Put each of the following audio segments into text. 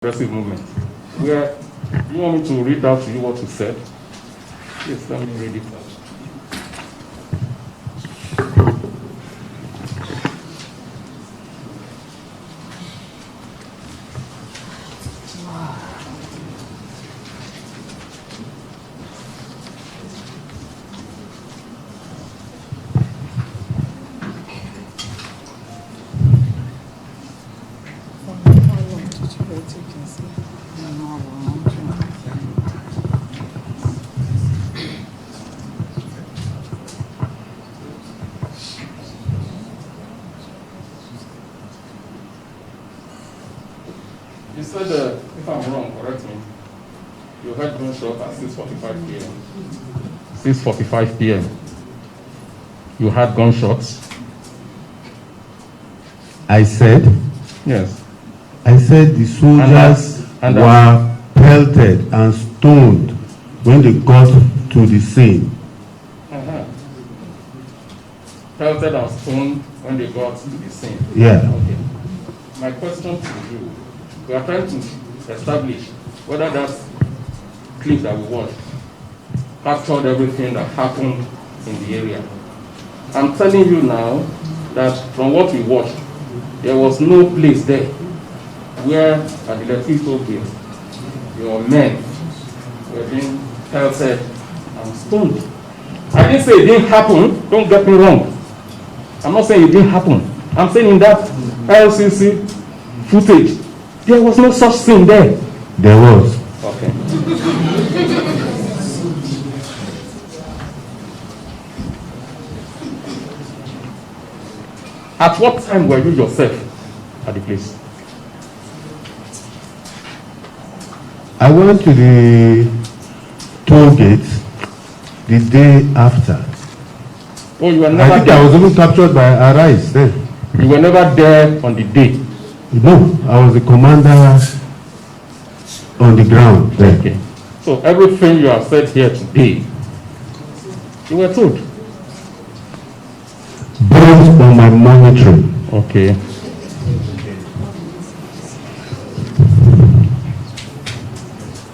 expressive movement. Where you want me to read out to you what you said? Yes, let me read it out. You said, if I'm wrong, correct me. You heard gunshot at 6:45 p.m. 6:45 p.m. You had gunshots. I said? Yes. I said the soldiers were pelted and stoned when they got to the scene. Pelted and stoned when they got to the scene. Yeah. Okay. My question to you, we are trying to establish whether that clip that we watched captured everything that happened in the area. I'm telling you now that from what we watched, there was no place there where at the Lekki Tollgate your men were being pelted and stoned. I didn't say it didn't happen, don't get me wrong. I'm not saying it didn't happen. I'm saying in that LCC footage, there was no such thing there. There was. Okay. At what time were you yourself at the place? I went to the toll gate the day after. Oh, you were never I think there. I was even captured by Arise then. You were never there on the day. No, I was the commander on the ground then. Okay. So everything you have said here today, you were told. Based on my monitoring. Okay.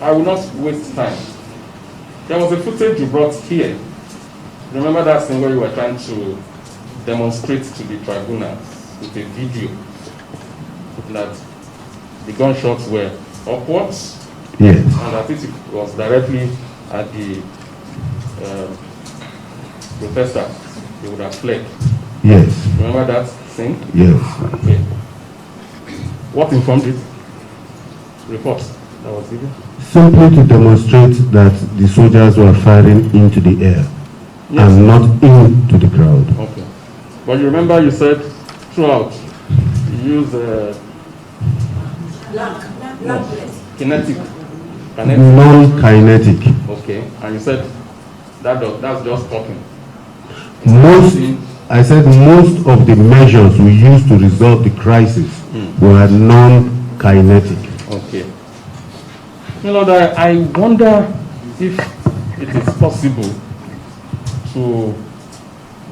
I will not waste time. There was a footage you brought here. Remember that thing where you were trying to demonstrate to the tribunal with a video that the gunshots were upwards? Yes. And that it was directly at the protesters. They would have fled. Yes. Remember that thing? Yes. Okay. What informed it? Reports that was given? Simply to demonstrate that the soldiers were firing into the air. Yes. And not into the crowd. Okay. But you remember you said throughout you use kinetic. Non-kinetic. Okay. And you said that's just talking. I said most of the measures we used to resolve the crisis were non-kinetic. Okay. You know, that I wonder if it is possible to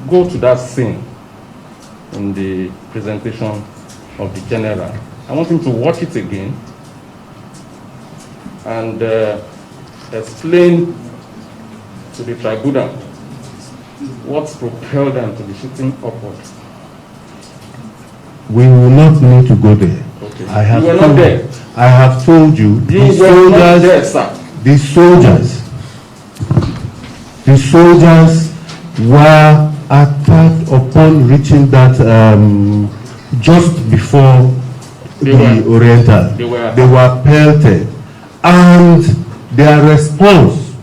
go to that scene in the presentation of the general. I want him to watch it again and explain to the tribunal what propelled them to be shooting upward. We will not need to go there. Okay. You were not there. I have told you, you were not there, sir. The soldiers were attacked upon reaching that just before the Oriental. They were pelted, and their response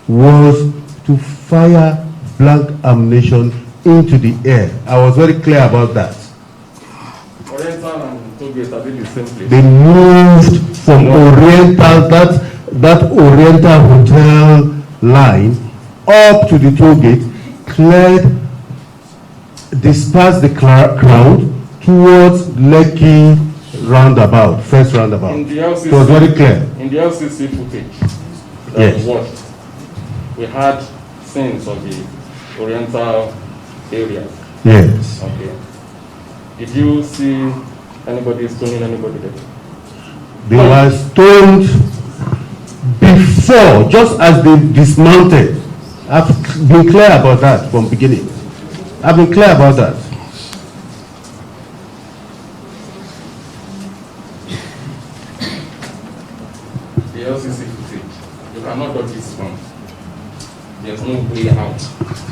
was to fire blank ammunition into the air. I was very clear about that. Oriental and Tollgate are the same place. They moved from Oriental, that Oriental hotel line, up to the Tollgate, cleared, dispersed the crowd towards Lekki roundabout, first roundabout. In the LCC, it was very clear. In the LCC footage that we watched, we had scenes of the Oriental area. Yes. Okay. Did you see anybody stoning anybody there? They were stoned before, just as they dismounted. I've been clear about that from beginning. I've been clear about that. The LCC footage, you cannot dodge this one. There's no way out.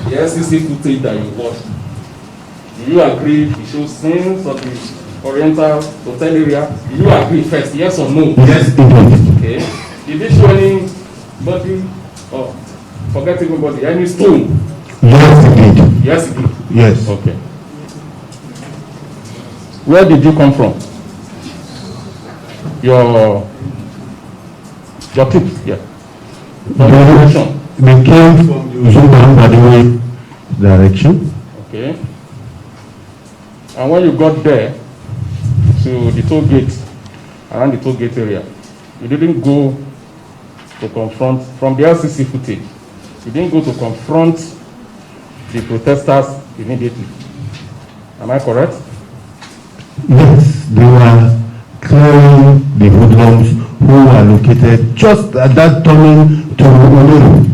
The LCC footage that you watched, do you agree it shows scenes of the Oriental hotel area? Do you agree first, yes or no? Yes, it did. Okay. Did it show any body or forgetting body, any stone? Yes, it did. Yes, it did. Yes. Okay. Where did you come from? Your troops, yeah. They came from the Uzumba direction. Okay. And when you got there to the toll gate, around the toll gate area, you didn't go to confront, from the LCC footage, you didn't go to confront the protesters immediately. Am I correct? Yes, they were clearing the hoodlums who were located just at that turning to Oluru.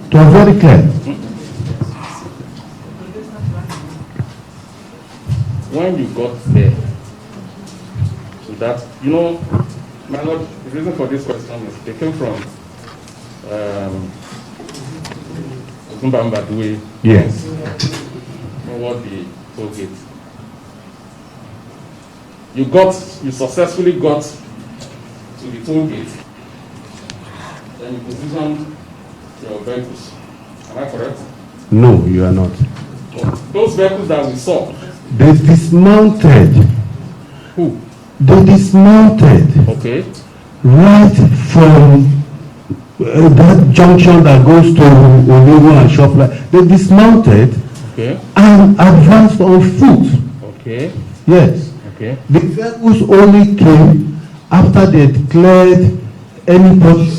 It was very clear. When you got there, so that, you know, my lord, the reason for this question is they came from Zimbabwe. Yes. What the toll gate. You successfully got to the toll gate. Then you positioned your vehicles. Am I correct? No, you are not. Those vehicles that we saw. They dismounted. Who? They dismounted. Okay. Right from that junction that goes to Oluru and Shopline. They dismounted. Okay. And advanced on foot. Okay. Yes. Okay. The vehicles only came after they declared anybody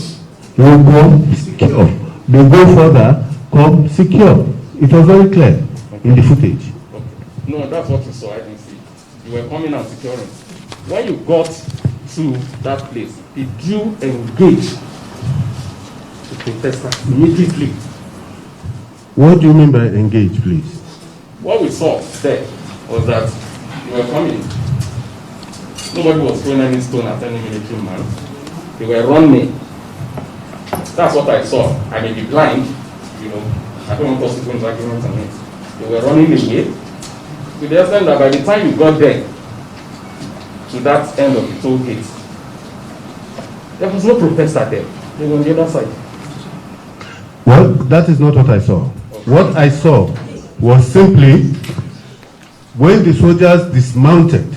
will go secure. They go further, come secure. It was very clear in the footage. Okay. No, that's what you saw. I didn't see. You were coming and securing. When you got to that place, did you engage the protesters immediately? What do you mean by engage, please? What we saw there was that you were coming. Nobody was throwing any stone at any military man. They were running. That's what I saw. I may be blind, you know. I don't want us to go into arguments on it. They were running away to the extent that by the time you got there, to that end of the toll gate, there was no protester there. They were on the other side. Well, that is not what I saw. Okay. What I saw was simply when the soldiers dismounted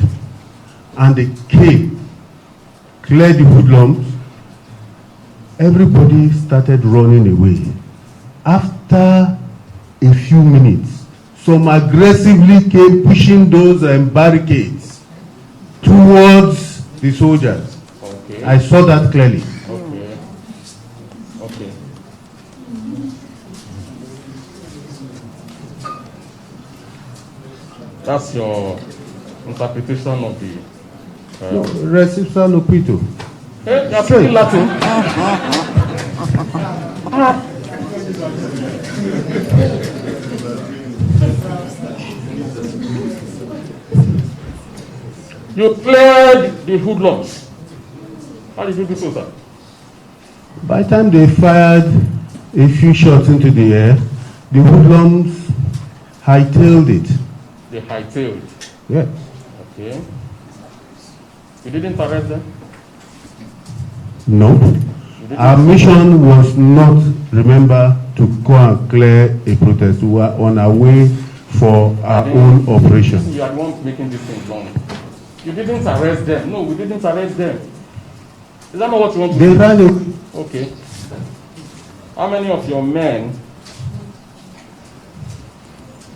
and they came, cleared the hoodlums, everybody started running away. After a few minutes, some aggressively came pushing those barricades towards the soldiers. Okay. I saw that clearly. Okay. Okay. That's your interpretation of the Recipsa loquito. Hey, you're speaking Latin. You cleared the hoodlums. How did you do so, sir? By the time they fired a few shots into the air, the hoodlums hightailed it. They hightailed. Yes. Okay. You didn't arrest them? No. Our mission was not, remember, to go and clear a protest. We were on our way for our own operation. You are the one making this thing long. You didn't arrest them. No, we didn't arrest them. Is that not what you want to do? They ran away. Okay. How many of your men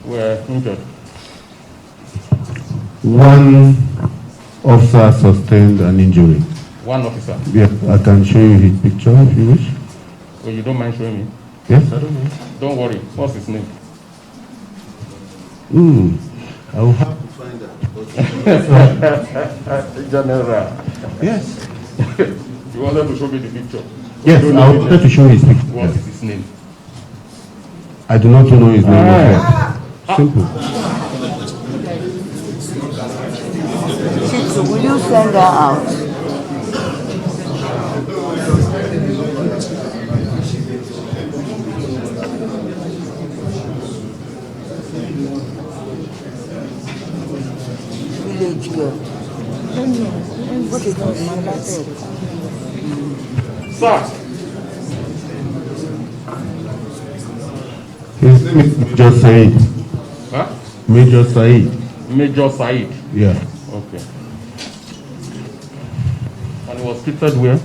were injured? One officer sustained an injury. One officer? Yeah, I can show you his picture if you wish. Oh, you don't mind showing me? Yes, I don't know. Don't worry. What's his name? I will have to find that. General. Yes. You wanted to show me the picture? Yes, I wanted to show his picture. What is his name? I do not know his name. Simple. Chief, will you send her out? Village girl. What is that? Sir, His name is Major Said. huh? Major Said. Major Said. Yeah. Okay. And he was treated where?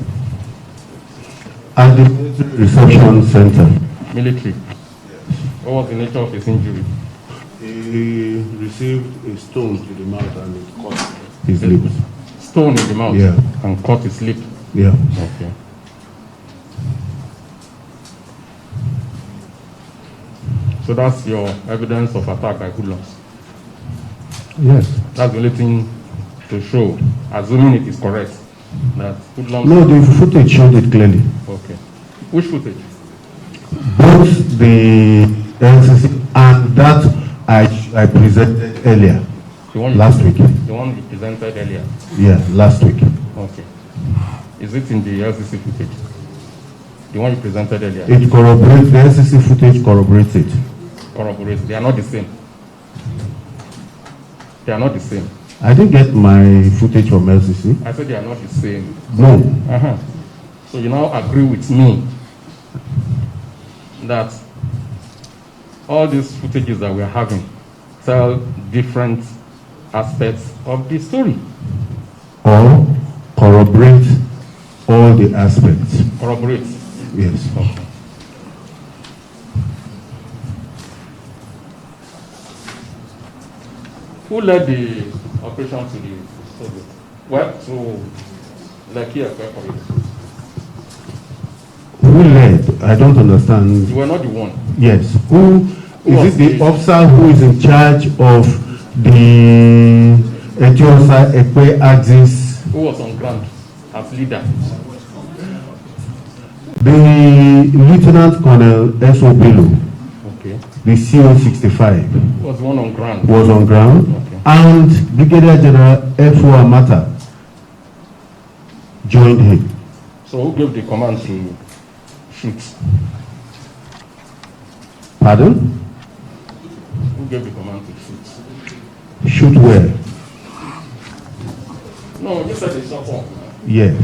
At the military reception center. Military. What was the nature of his injury? He received a stone to the mouth and it cut his lips. Stone in the mouth. Yeah. And cut his lip. Yeah. Okay. So that's your evidence of attack by hoodlums. Yes. That's the only thing to show, assuming it is correct, that hoodlums. No, the footage showed it clearly. Okay. Which footage? Both the NCC and that I presented earlier. The one Last week. The one you presented earlier. Yeah, last week. Okay. Is it in the LCC footage? The one you presented earlier? It corroborates, the NCC footage corroborates it. Corroborates. They are not the same. They are not the same. I didn't get my footage from LCC. I said they are not the same. No. Uh-huh. So you now agree with me that all these footages that we are having tell different aspects of the story. Or corroborate all the aspects. Corroborate. Yes. Okay. Who led the operation to the Soviet? Well, to Lekki Tollgate. Who led? I don't understand. You were not the one. Yes. Who was is it the the- officer who is in charge of the Etiosa Ekwe axis? Who was on ground as leader? The Lieutenant Colonel S.O. Bello, Okay. the CO-65, Who was the one on ground? was on ground, Okay. and Brigadier General F.O. Amata joined him. So who gave the command to shoot? Pardon? Who gave the command to shoot? Shoot where? No, you said the shot off. Yes.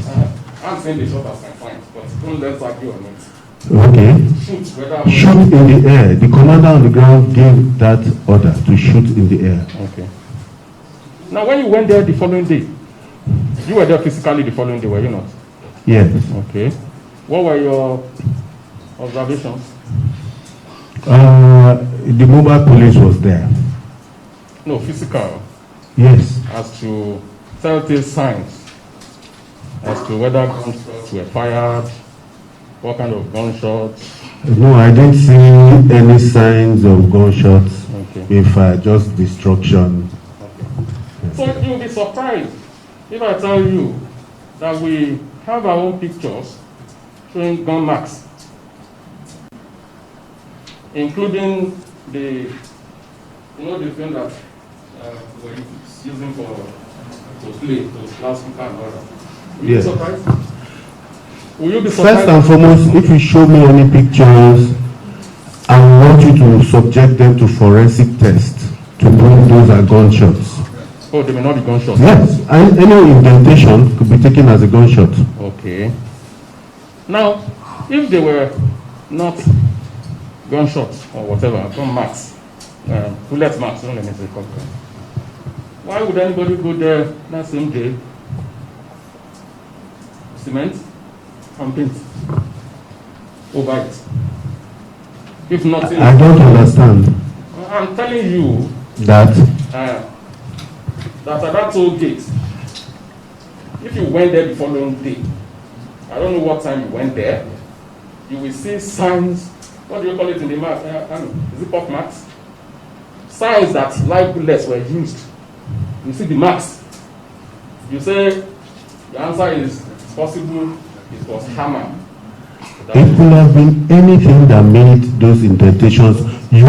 I'm saying the shot as my fine, but don't let's argue on it. Okay. Shoot, whether Shoot in the air. The commander on the ground gave that order to shoot in the air. Okay. Now, when you went there the following day, you were there physically the following day, were you not? Yes. Okay. What were your observations? The mobile police was there. No, physical, Yes. as to telltale signs, as to whether gunshots were fired, what kind of gunshots. No, I didn't see any signs of gunshots. Okay. In fact, just destruction. So you'll be surprised if I tell you that we have our own pictures showing gun marks, including the thing that we're using to play, to loudspeaker and all that. Will you Yes. be surprised? Will you be surprised? First and foremost, if you show me any pictures, I want you to subject them to forensic tests to prove those are gunshots. Oh, they may not be gunshots. Yes, and any indentation could be taken as a gunshot. Okay. Now, if they were not gunshots or whatever, gun marks, bullet marks, don't let me say call them. Why would anybody go there that same day? Cement and paint over it. If nothing, I don't understand I'm telling you that. that at that toll gate, if you went there the following day, I don't know what time you went there, you will see signs. What do you call it in the map? Is it pop marks? Signs that live bullets were used You see the marks. You say the answer is possible. It was hammer. It could have been anything that made those indentations you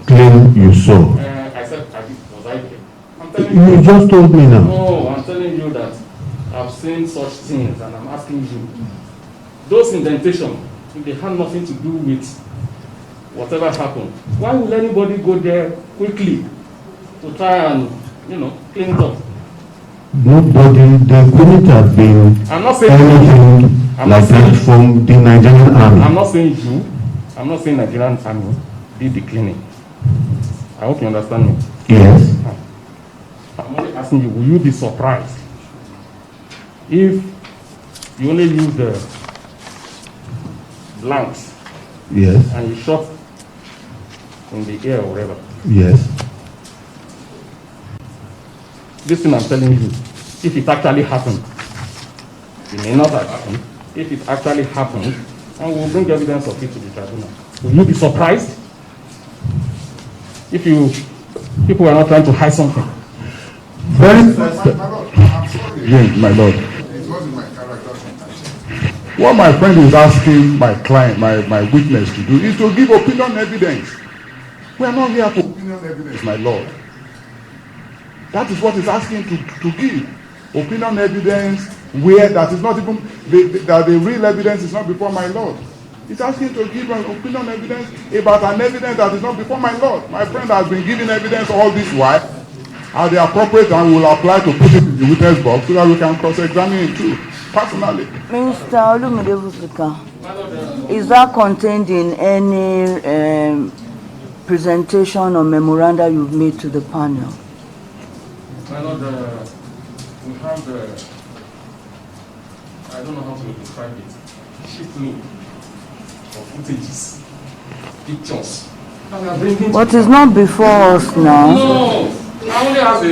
claim you saw. I said, was I there? I'm telling you. You just told me now. No, I'm telling you that I've seen such things, and I'm asking you. Those indentations, if they had nothing to do with whatever happened, why will anybody go there quickly to try and, clean it up? Nobody, there couldn't have been I'm not saying anything like that from the Nigerian army. I'm not saying you. I'm not saying Nigerian army did the cleaning. I hope you understand me. Yes. I'm only asking you, will you be surprised if you only use the blanks? Yes. And you shot in the air or whatever? Yes. This thing I'm telling you, if it actually happened, it may not have happened. If it actually happened, and we'll bring evidence of it to the tribunal. Will you be surprised if people are not trying to hide something? Very my lord, I'm sorry. yes, my lord. It wasn't my character. What my friend is asking my client, my witness to do is to give opinion evidence. We are not here for opinion evidence, my lord. That is what he's asking to give. Opinion evidence where that is not even, that the real evidence is not before my lord. He's asking to give an opinion evidence about an evidence that is not before my lord. My friend has been giving evidence all this while. At the appropriate time, we will apply to put it in the witness box so that we can cross-examine it too, personally. Mr. Olumide, is that contained in any presentation or memoranda you've made to the panel? My lord, we have I don't know how to describe it, shitload of footages, pictures. But it's not before us now. No, I only have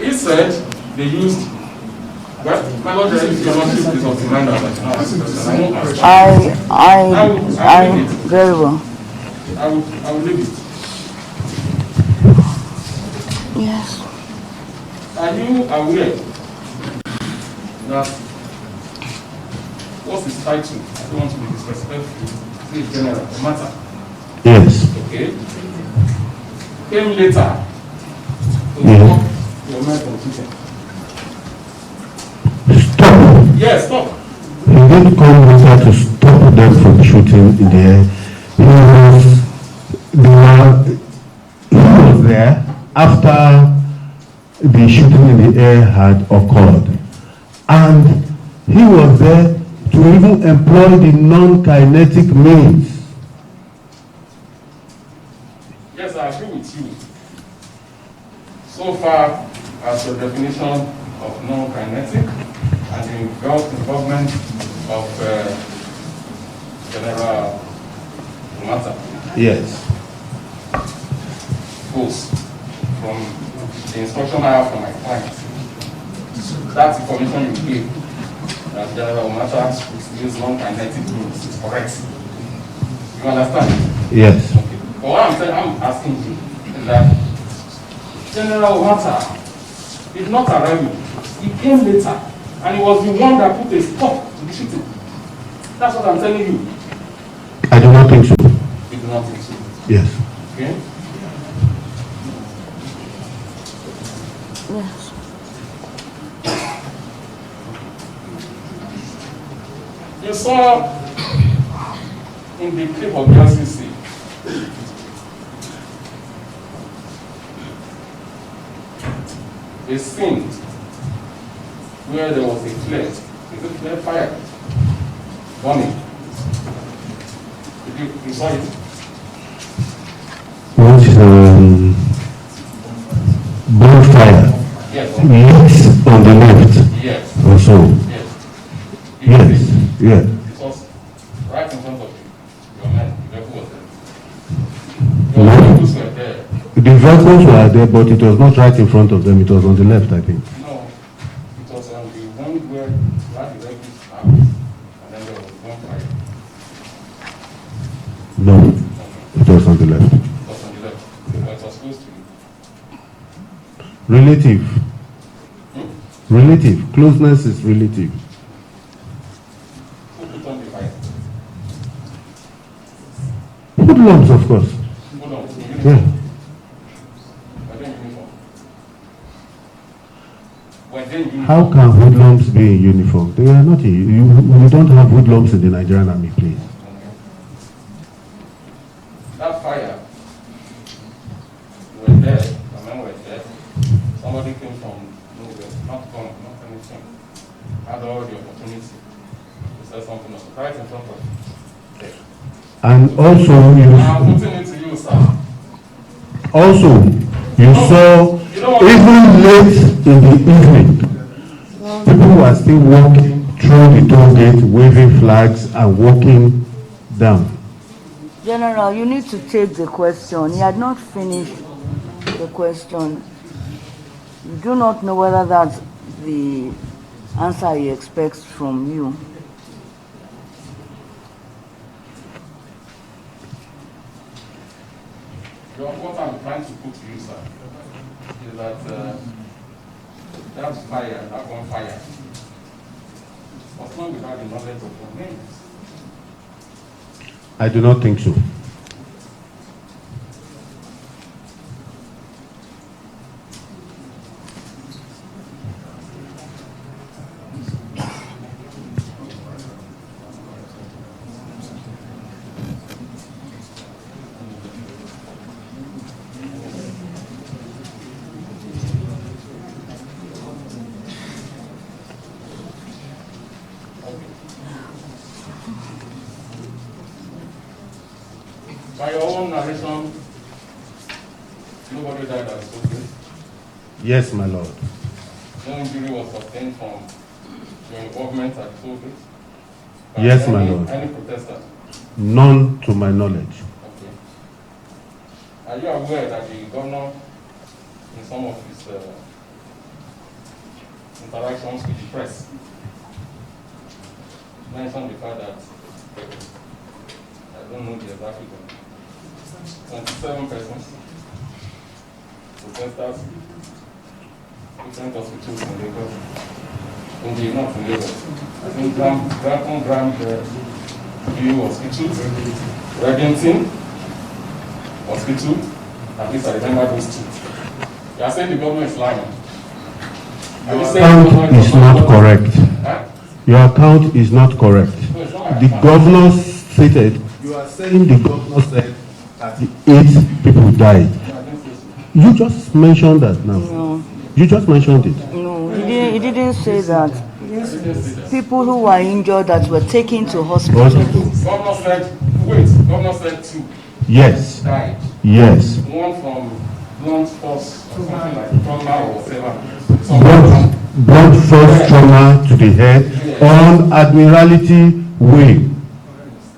he said they used, well, my lord, if your lordship is of the mind that I very well. I will leave it. Yes. Are you aware that what's his title? I don't want to be disrespectful. It's general, the matter. Yes. Okay. Came later to Yeah. your men from shooting. Stop. Yes, stop. He didn't come later to stop them from shooting in the air. He was there after the shooting in the air had occurred. And he was there to even employ the non-kinetic means. Yes, I agree with you. So far as your definition of non-kinetic and the involvement of General Mata Yes. goes from the instruction I have from my client. That information you gave that General Mata use non-kinetic means is correct. You understand? Yes. Okay. But what I'm asking you is that General Mata did not arrive. He came later, and he was the one that put a stop to the shooting. That's what I'm telling you. I do not think so. You do not think so? Yes. Okay? Yes. You saw in the clip of the LCC a scene where there was a flare. Is it flare fire? Burning. You saw it? What bonfire Yes. leaks on the left Yes. or so. Yes. You see Yes. it? Yeah. It was right in front of you. Your man, the vehicle was there. Your vehicles were there. The vehicles were there, but it was not right in front of them. It was on the left, I think. No, it was on the one where you had the vehicles out, and then there was one fire. No, it was on the left. It was on the left. But it was close to you. Relative. Relative. Closeness is relative. Who put on the fire? Hoodlums, of course. Hoodlums. Yeah. Were they in uniform? Were they in uniform? How can hoodlums be in uniform? They are not in. You don't have hoodlums in the Nigerian army, please. Okay. That fire, you were there, the men were there. Somebody came from nowhere, not from, not anything. Had all the opportunity to say something else, right in front of you. And also, I'm putting it to you, sir. also, you saw, even late in the evening, people were still walking through the toll gate, waving flags and walking down. General, you need to take the question. He had not finished the question. You do not know whether that's the answer he expects from you. What I'm trying to put to you, sir, is that that fire, that bonfire, was not without the knowledge of your men. I do not think so. By your own narration, nobody died at the Tollgate. Yes, my lord. No injury was sustained from your involvement at the Tollgate. Yes, my lord. Any protester? None to my knowledge. Okay. Are you aware that the governor, in some of his interactions with the press, mentioned the fact that, I don't know the exact figure, 27 persons, protesters, different hospitals in Lagos, not in Lagos. I think Grand View Hospital, Reddington Hospital, at least I remember those two. You are saying the government is lying. Your account is not correct. Huh? Your account is not correct. No, it's not my The account. governor stated, you are saying the governor said that 8 people died. You just mentioned that now. No, You just mentioned it. no, he didn't say that. People who were injured that were taken to hospital. Hospital. Governor said, wait, governor said 2 Yes. died. Yes. One from blunt force or something like trauma or whatever. Blunt force trauma to the head on Admiralty Way,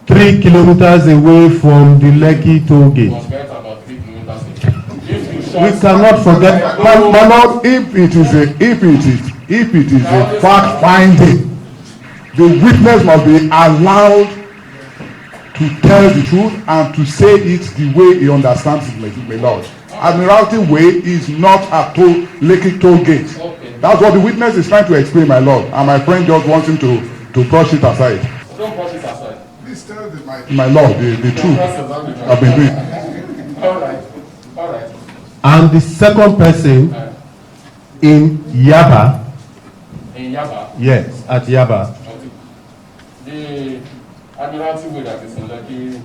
3 kilometers away from the Lekki Tollgate. Forget about 3 kilometers. We cannot forget. My lord, if it is a fact finding, the witness must be allowed to tell the truth and to say it the way he understands it, my lord. Admiralty Way is not a Lekki Tollgate. That's what the witness is trying to explain, my lord. And my friend just wants him to brush it aside. Don't brush it aside. Please tell my lord the truth. I've been doing. All right. And the second person in Yaba, In Yaba, yes, at Yaba, the Admiralty Way that is in Lekki,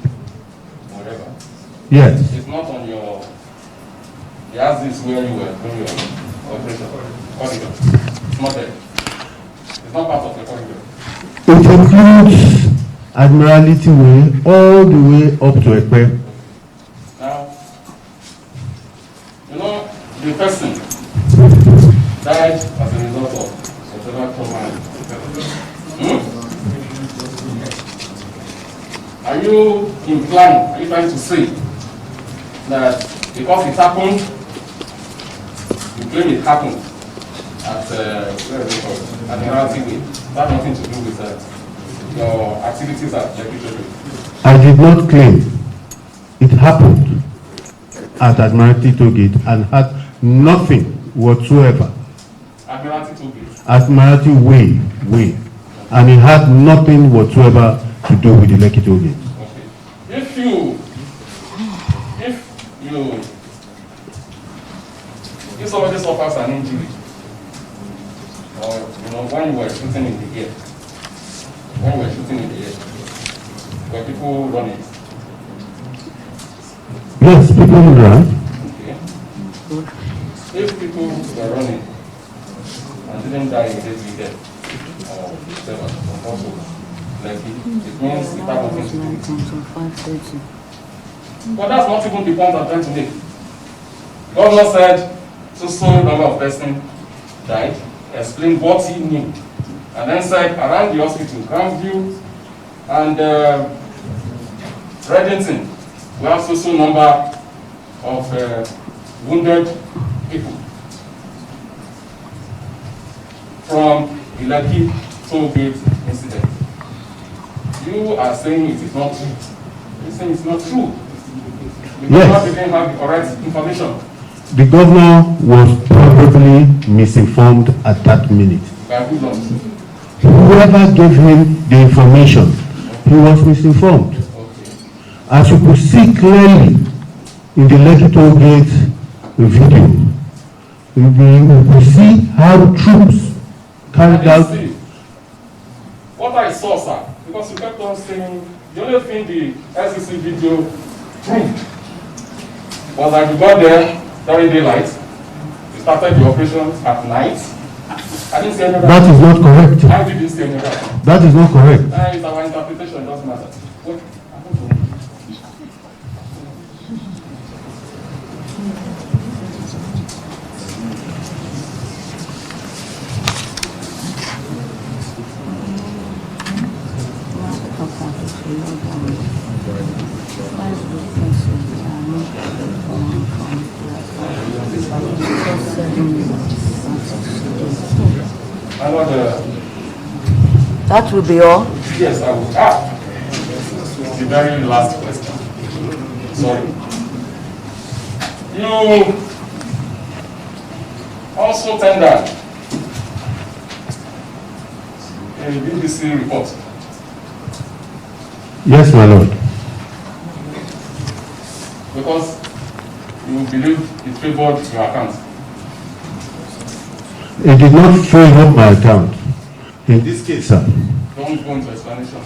whatever, yes, it's not on your, the axis where you were doing your operation, corridor. It's not there. It's not part of the corridor. it includes Admiralty Way all the way up to Ekpe. Now, you know, the person died as a result of whatever trauma. Are you trying to say that because it happened, you claim it happened at, where is it called, Admiralty Way, that has nothing to do with your activities at Lekki Tollgate? I did not claim it happened at Admiralty Tollgate and had nothing whatsoever. Admiralty Tollgate. Admiralty Way. And it had nothing whatsoever to do with the Lekki Tollgate. Okay. If you if somebody suffers an injury, or when you were shooting in the air, were people running? Yes, people run. Okay. If people were running and didn't die immediately there, or whatever, also, like it means it had nothing to do with it. But that's not even the point I'm trying to make. Governor said so number of persons died, explained what he knew, and then said around the hospital, Grandview and Reddington, we have so number of wounded people from the Lekki Tollgate incident. You are saying it is not true. You're saying it's not true. Because you didn't have the correct information. The governor was probably misinformed at that minute. By who knows? Whoever gave him the information, he was misinformed. Okay. As you could see clearly in the Lekki Tollgate video, you could see how troops carried out. What I saw, sir, because you kept on saying the only thing the SEC video proved was that you got there during daylight, you started the operations at night. I didn't see any of that. That is not correct. I didn't see any of that. That is not correct. It's our interpretation, it doesn't matter. What? I don't know. That will be all. Yes, I will. The very last question. Sorry. You also tendered a BBC report. Yes, my lord. Because you believe it favored your account. It did not favor my account. In this case, sir, Don't go into explanation.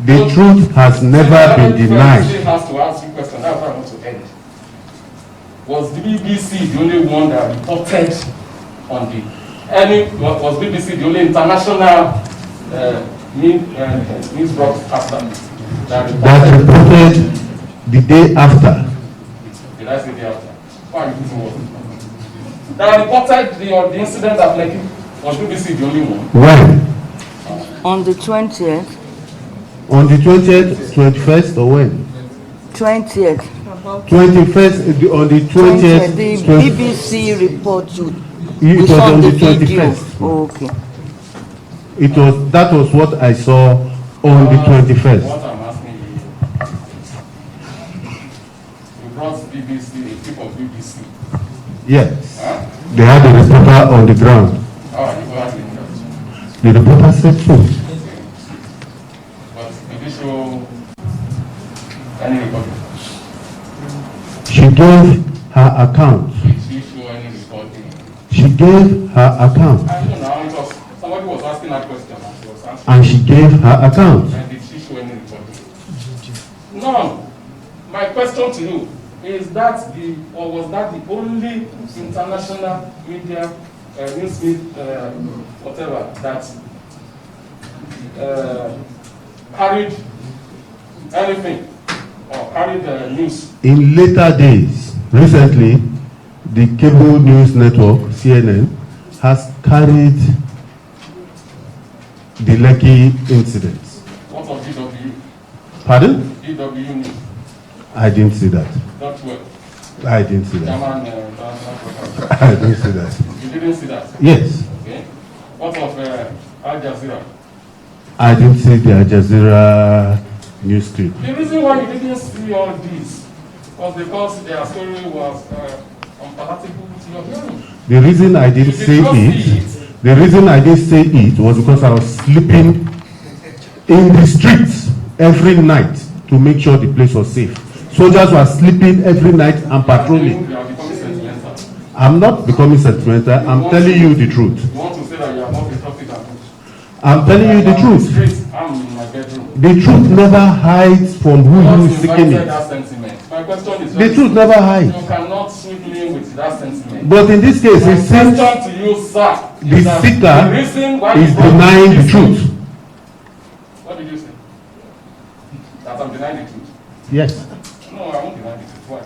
the truth has never been denied. Has to ask you a question. That's why I want to end. Was the BBC the only one that reported on was BBC the only international news broadcaster that reported the day after? Did I say the day after? Why are you using what? That reported the incident at Lekki. Was BBC the only one? When? On the 20th. On the 20th, 21st, or when? 20th. 21st, on the 20th. The BBC report it was on the 21st. Oh, okay. That was what I saw on the 21st. What I'm asking you brought BBC, a clip of BBC. Yes. Huh? They had a reporter on the ground. The reporter said so. But did you show any recording? She gave her account. Did she show any recording? She gave her account. I don't know, because somebody was asking that question and she was answering. And she gave her account. And did she show any recording? No. My question to you is that was that the only international media news whatever that carried anything or carried news? In later days, recently, the cable news network CNN has carried the Lekki incidents. What of DW? Pardon? DW News. I didn't see that. Not well. I didn't see that. German, I didn't see that. You didn't see that? Yes. Okay. What of Al Jazeera? I didn't see the Al Jazeera news clip. The reason why you didn't see all this was because their story was unpalatable to your hearing. The reason I didn't say it was because I was sleeping in the streets every night to make sure the place was safe. Soldiers were sleeping every night and patrolling. You are becoming sentimental. I'm not becoming sentimental. I'm telling you the truth. You want to say that you are not a topic and I'm telling you the truth. I'm in my bedroom. The truth never hides from who is seeking it. That sentiment. My question is The truth never hides. You cannot sweep me with that sentiment. But in this case, it seems My question to you, sir, the seeker reason why is denying the truth. What did you say? That I'm denying the truth? Yes. No, I won't deny the truth. Why?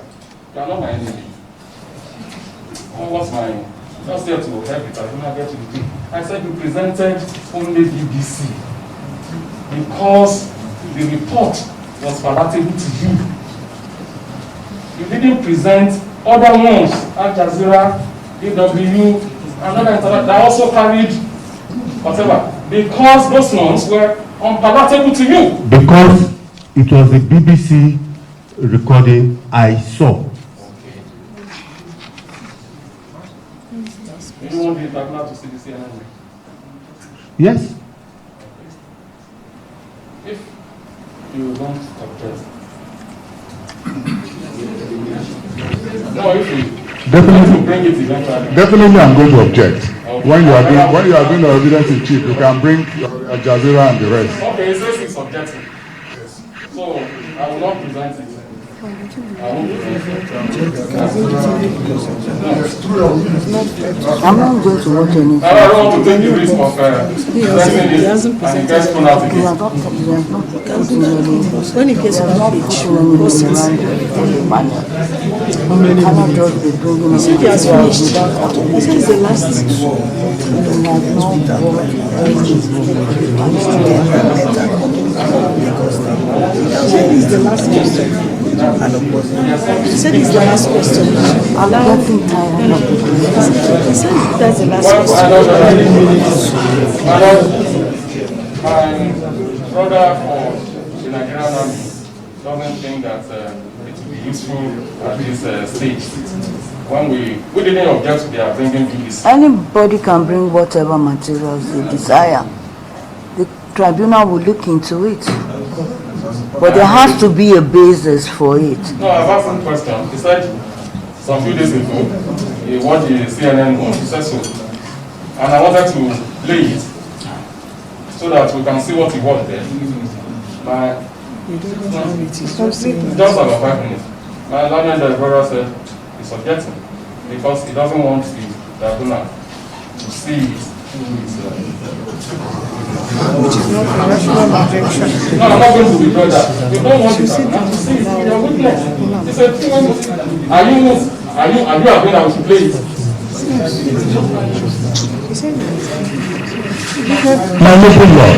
You are not my enemy. What's my... Just there to help it. I did not get to the truth. I said you presented only BBC because the report was palatable to you. You didn't present other ones, Al Jazeera, DW, another internet that also carried whatever, because those ones were unpalatable to you. Because it was the BBC recording I saw. You don't want the international to see the CNN? Yes. If you don't object, no, if you bring it eventually. Definitely, I'm going to object. Okay. When you are doing the evidence in chief, you can bring Al Jazeera and the rest. Okay, it says it's objective. Yes. So I will not present it. I won't present it. I'm not going to watch anything. I don't want to take the risk of presenting it and it gets thrown out We again. are not putting any. When it gets We are not putting any manner. Cannot just be bringing it. He has finished. without having This is the last. We have no work. He said it's the last question. He said it's the last question. I'm getting tired of it. He said that's the last My brother for the Nigerian army doesn't think that it will be useful at this stage. When we didn't object to their bringing BBC. Anybody can bring whatever materials they desire. The tribunal will look into it. But there has to be a basis for it. No, I've asked him a question. He said some few days ago, he watched the CNN one. He said so. And I wanted to play it so that we can see what he was there. Just about 5 minutes. My learned brother said he's objecting because he doesn't want the tribunal to see it. Which is not a rational objection. No, I'm not going to withdraw that. You don't want the tribunal to see it. You're a witness. He said, are you agreeing that we should play it? He said My local law.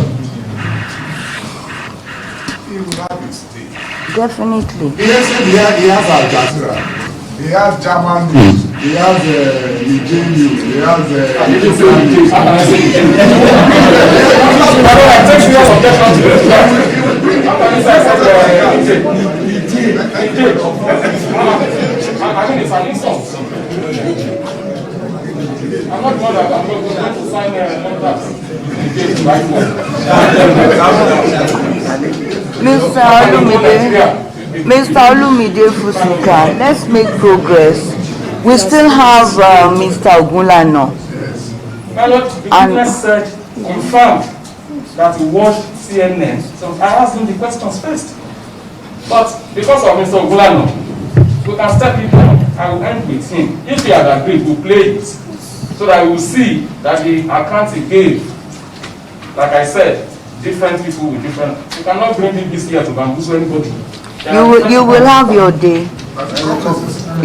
Definitely. He has Al Jazeera. He has German news. He has Nigerian news. He has it's an insult. I'm not one that I'm going to sign a contract. Mr. Olumide Fusuka, let's make progress. We still have Mr. Ogunlano. My Lord, the witness said, confirmed that he watched CNN. So I asked him the questions first. But because of Mr. Ogunlano, we can step it down. I will end with him. If he had agreed, we'll play it so that we will see that the account he gave, like I said, different people with different. You cannot bring this here to bamboozle anybody. You will have your day.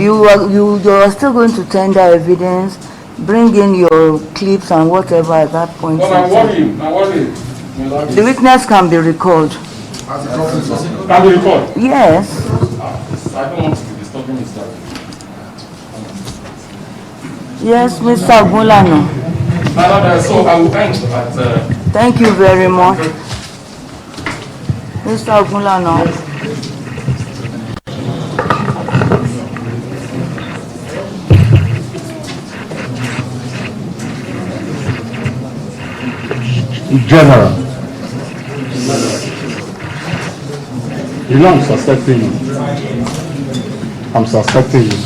You are still going to tender evidence, bring in your clips and whatever at that point. But my worry, the witness can be recalled. Can be recalled? Yes. I don't want to be disturbing his life. Yes, Mr. Ogunlano. So I will end at... Thank you very much. Mr. Ogunlano. General, you know I'm suspecting you. I'm suspecting you.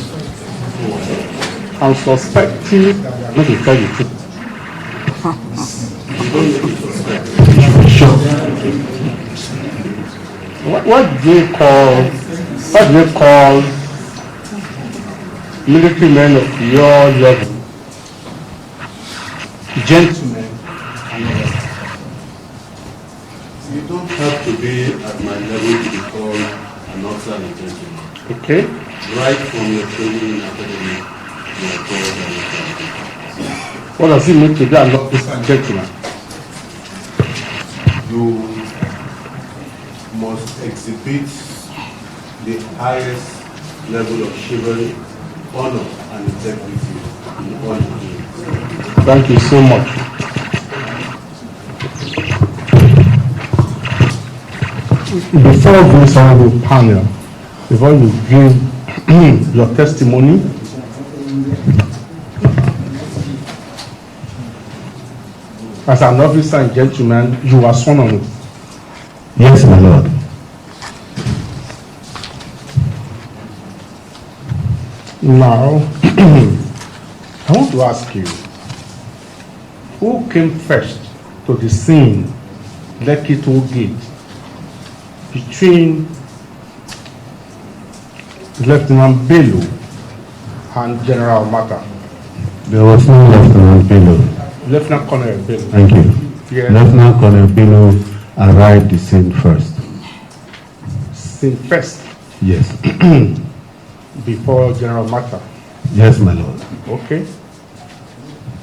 I'm suspecting, not to tell you the truth. What do they call military men of your level? Gentlemen. You don't have to be at my level to be called an officer and a gentleman. Okay. Right from your training in academy, you are called an officer and a gentleman. What does it mean to be an officer and gentleman? You must exhibit the highest level of chivalry, honor, and integrity in all you do. Thank you so much. Before this honorable panel, before you give your testimony, as an officer and gentleman, you are sworn on it. Yes, my lord. Now, I want to ask you, who came first to the scene, Lekki Tollgate, between Lieutenant Bello and General Mata? There was no Lieutenant Bello. Lieutenant Colonel Bello. Thank you. Yes. Lieutenant Colonel Bello arrived the scene first. Scene first, Yes. before General Mata. Yes, my lord. Okay.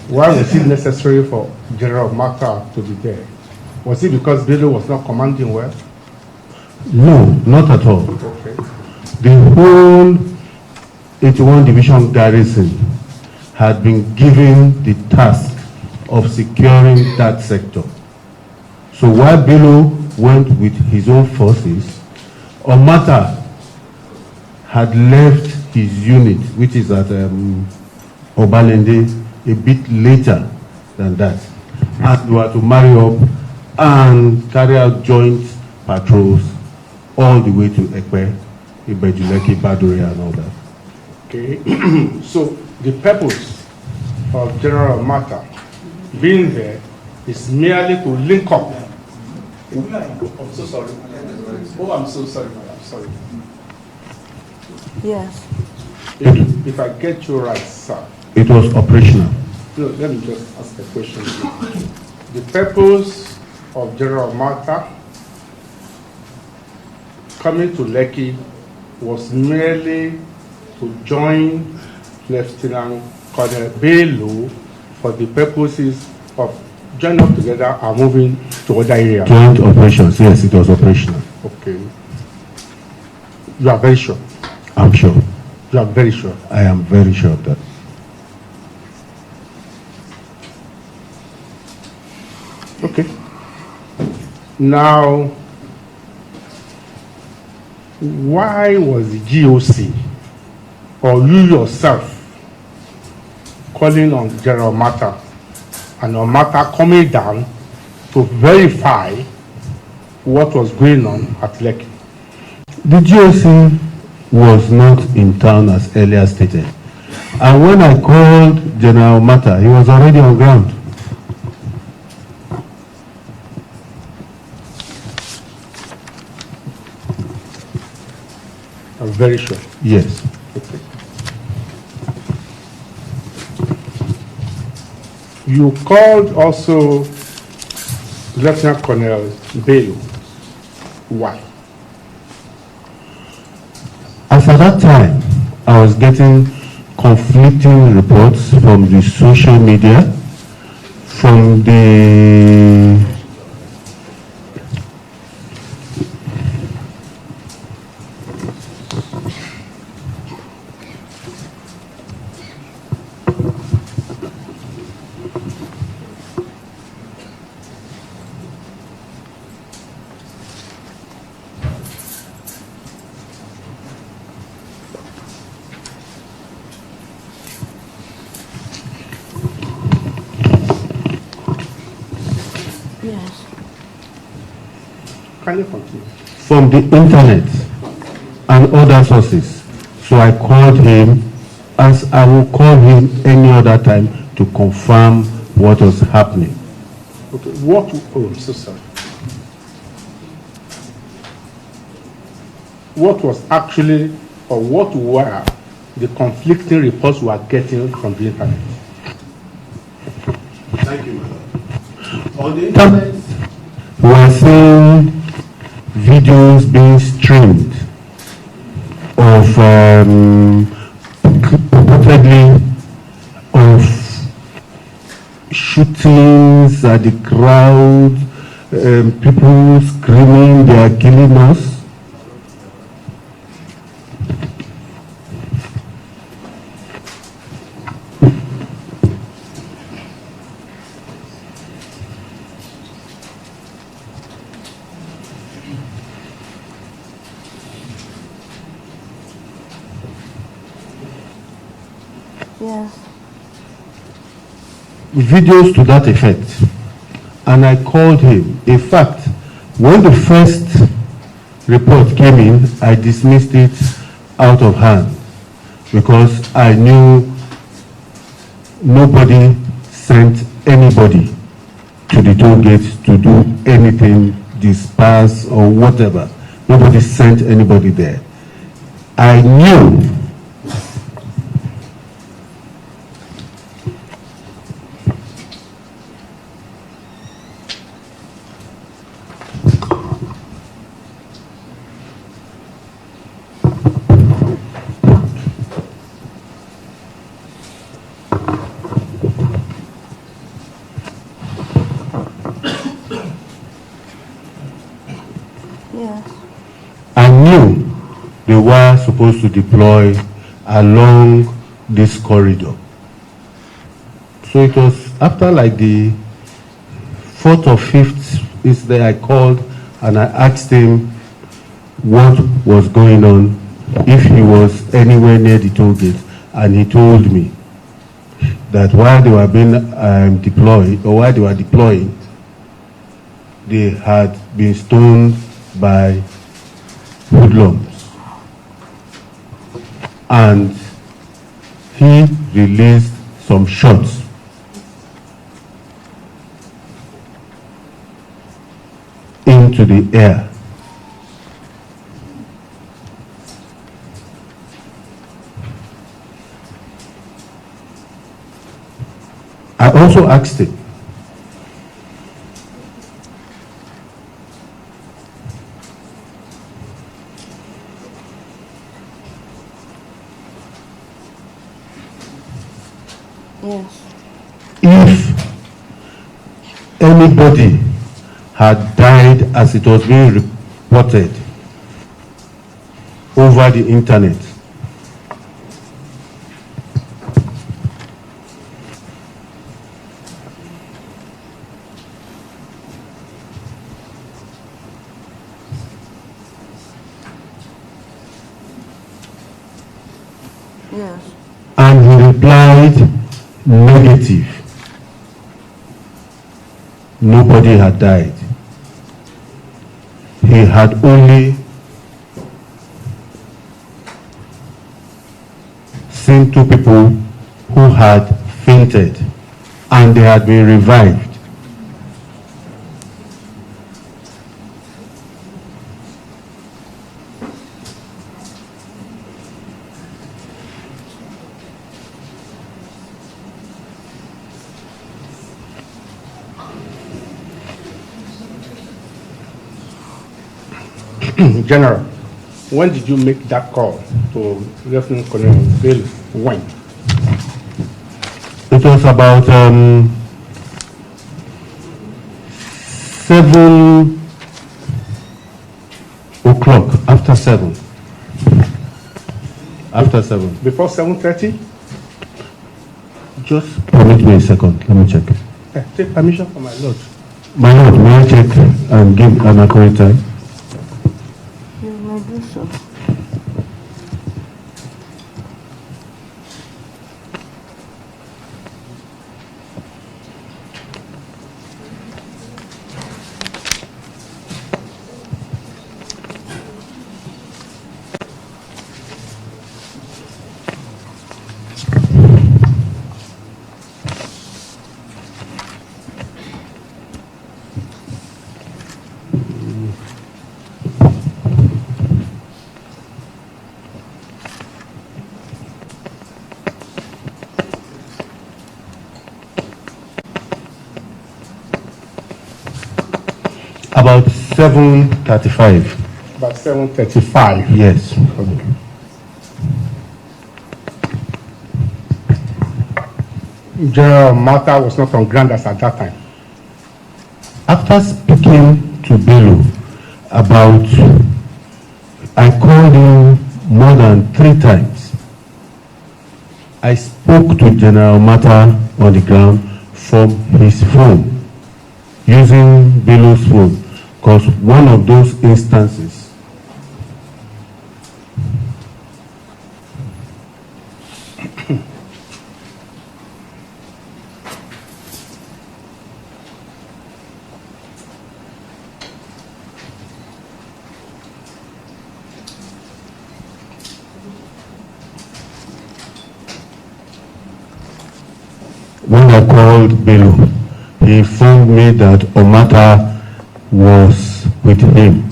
Why was it necessary for General Mata to be there? Was it because Bello was not commanding well? No, not at all. Okay. The whole 81 Division garrison had been given the task of securing that sector. So while Bello went with his own forces, Omata had left his unit, which is at Obalende, a bit later than that. And we were to marry up and carry out joint patrols all the way to Ekpe, Ibejuleki, Baduri, and all that. Okay. So the purpose of General Mata being there is merely to link up. I'm so sorry. Oh, I'm so sorry. I'm sorry. Yes. If I get you right, sir. It was operational. No, let me just ask a question. The purpose of General Mata coming to Lekki was merely to join Lieutenant Colonel Bello for the purposes of joining up together and moving to other areas. Joint operations, yes, it was operational. Okay. You are very sure? I'm sure. You are very sure? I am very sure of that. Okay. Now, why was the GOC or you yourself calling on General Mata and on Mata coming down to verify what was going on at Lekki? The GOC was not in town as earlier stated. And when I called General Mata, he was already on ground. I'm very sure. Yes. Okay. You called also Lieutenant Colonel Bello. Why? As at that time, I was getting conflicting reports from the social media, from the Yes. Can you continue? From the internet and other sources. So I called him, as I will call him any other time, to confirm what was happening. Okay. What? Oh, I'm so sorry. What was actually, or what were the conflicting reports we are getting from the internet? Thank you. On the internet, we are seeing videos being streamed of reportedly of shootings at the crowd, people screaming they are killing us. Yes. Videos to that effect, and I called him. In fact, when the first report came in, I dismissed it out of hand because I knew nobody sent anybody to the toll gate to do anything, disperse or whatever. Nobody sent anybody there. I knew Yes. I knew they were supposed to deploy along this corridor. So it was after like the fourth or fifth incident I called and I asked him what was going on, if he was anywhere near the toll gate, and he told me that while they were being deployed, or while they were deploying, they had been stoned by hoodlums, and he released some shots into the air. I also asked him, Yes. if anybody had died as it was being reported over the internet. Yes. And he replied negative. Nobody had died. He had only seen two people who had fainted and they had been revived. General, when did you make that call to Lieutenant Colonel Bill? When? It was about 7 o'clock, after 7. After 7. Before 7:30? Just permit me a second, let me check. Take permission from my lord. My lord, may I check and give an accurate time? You may do so. About 7:35. About 7:35. Yes. Okay. General Mata was not on ground as at that time. After speaking to Bello about, I called him more than 3 times. I spoke to General Mata on the ground from his phone, using Bello's phone, because one of those instances, when I called Bello, he informed me that Omata was with him,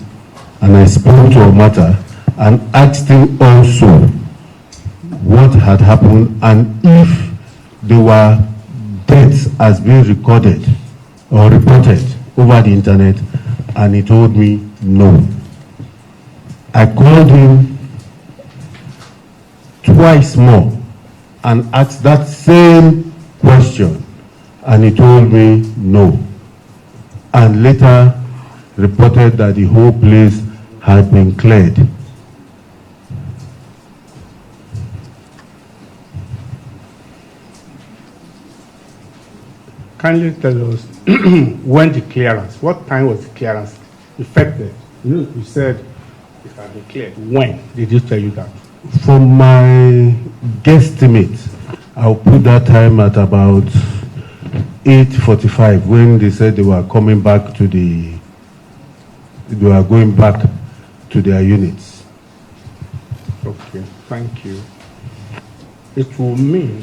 and I spoke to Omata and asked him also what had happened and if there were deaths as being recorded or reported over the internet, and he told me no. I called him twice more and asked that same question, and he told me no, and later reported that the whole place had been cleared. Kindly tell us when the clearance, what time was the clearance effected? You said it had been cleared. When did you tell you that? From my guesstimate, I'll put that time at about 8:45, when they said they were coming back to they were going back to their units. Okay, thank you. It will mean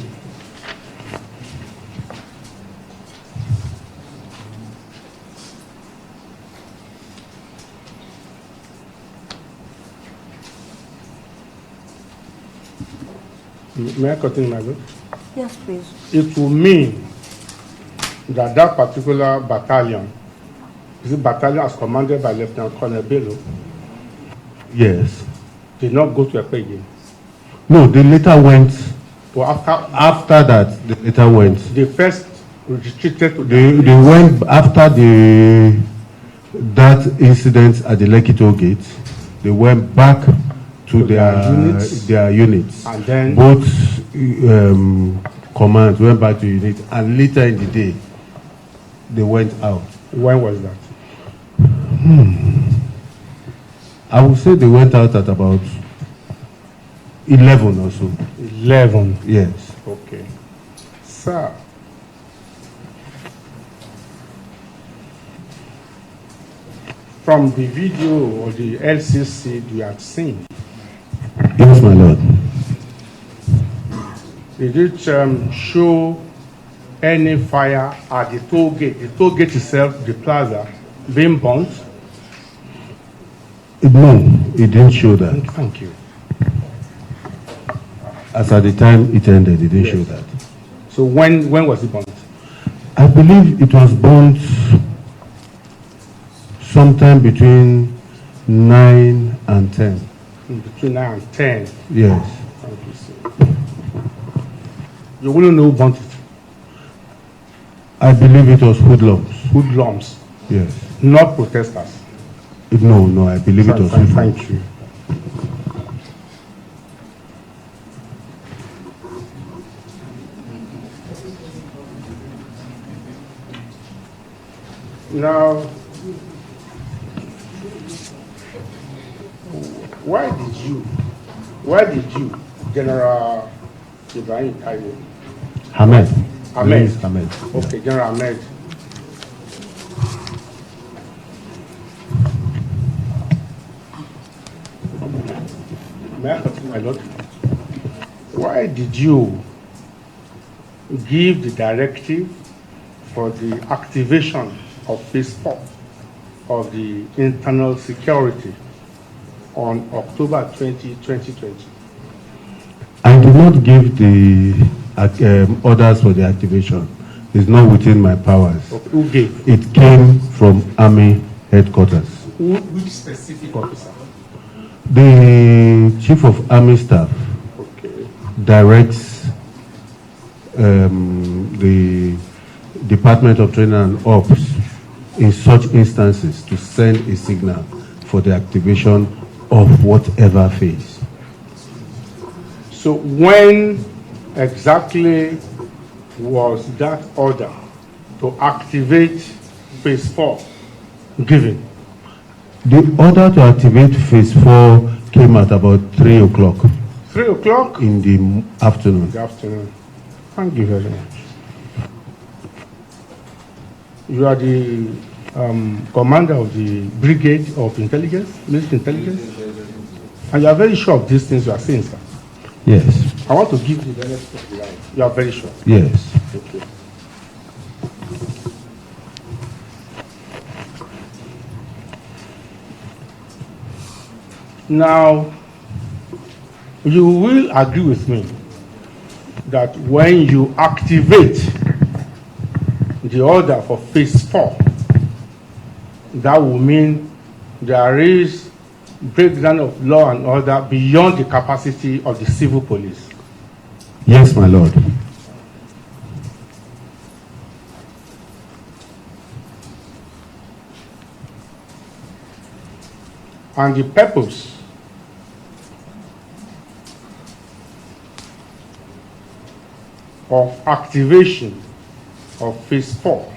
may I continue my book? Yes, please. It will mean that that particular battalion, is it battalion as commanded by Lieutenant Colonel Bello, Yes. did not go to Ekpe again? No, they later went. Well, After that, they later went. they first retreated to They went after that incident at the Lekki Tollgate. They went back to their units. And then both commands went back to unit, and later in the day they went out. when was that? I would say they went out at about 11 or so. 11. Yes. Okay. Sir, from the video or the LCC you had seen, Yes, my lord. did it show any fire at the toll gate? The toll gate itself, the plaza, being burnt? No, it didn't show that. Thank you. As at the time it ended, it didn't show that. So when was it burnt? I believe it was burnt sometime between 9 and 10. Between 9 and 10. Yes. Thank you, sir. You wouldn't know who burnt it? I believe it was hoodlums. Hoodlums, Yes. not protesters. No, I believe it was hoodlums. Thank you. Now, why did you, General Ibrahim Taiwo? Ahmed. Ahmed. Yes, Ahmed. Okay, General Ahmed. May I continue, my lord? Why did you give the directive for the activation of phase 4 of the internal security on October 20, 2020? I did not give the orders for the activation. It's not within my powers. Okay, who gave? It came from Army headquarters. Which specific officer? The Chief of Army Staff Okay. directs the Department of Training and Ops in such instances to send a signal for the activation of whatever phase. So when exactly was that order to activate phase 4 given? The order to activate phase 4 came at about 3 o'clock 3 o'clock in the afternoon. in the afternoon. Thank you very much. You are the commander of the Brigade of Intelligence, Military Intelligence, and you are very sure of these things you are saying, sir. Yes, I want to give you the benefit of the doubt. You are very sure. yes. Okay. Now, you will agree with me that when you activate the order for phase 4, that will mean there is breakdown of law and order beyond the capacity of the civil police. Yes, my lord. And the purpose of activation of phase 4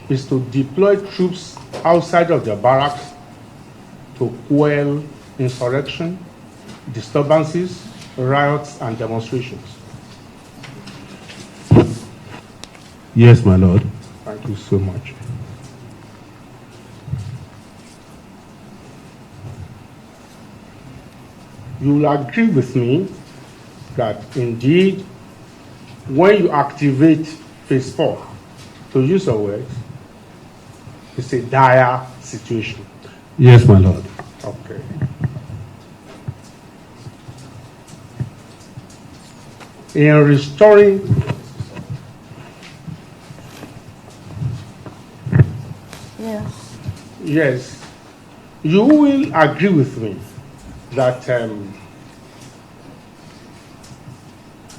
is to deploy troops outside of the barracks to quell insurrection, disturbances, riots, and demonstrations. Yes, my lord. Thank you so much. You will agree with me that indeed, when you activate phase 4, to use your words, it's a dire situation. Yes, my lord. Okay. In restoring Yes. yes, you will agree with me that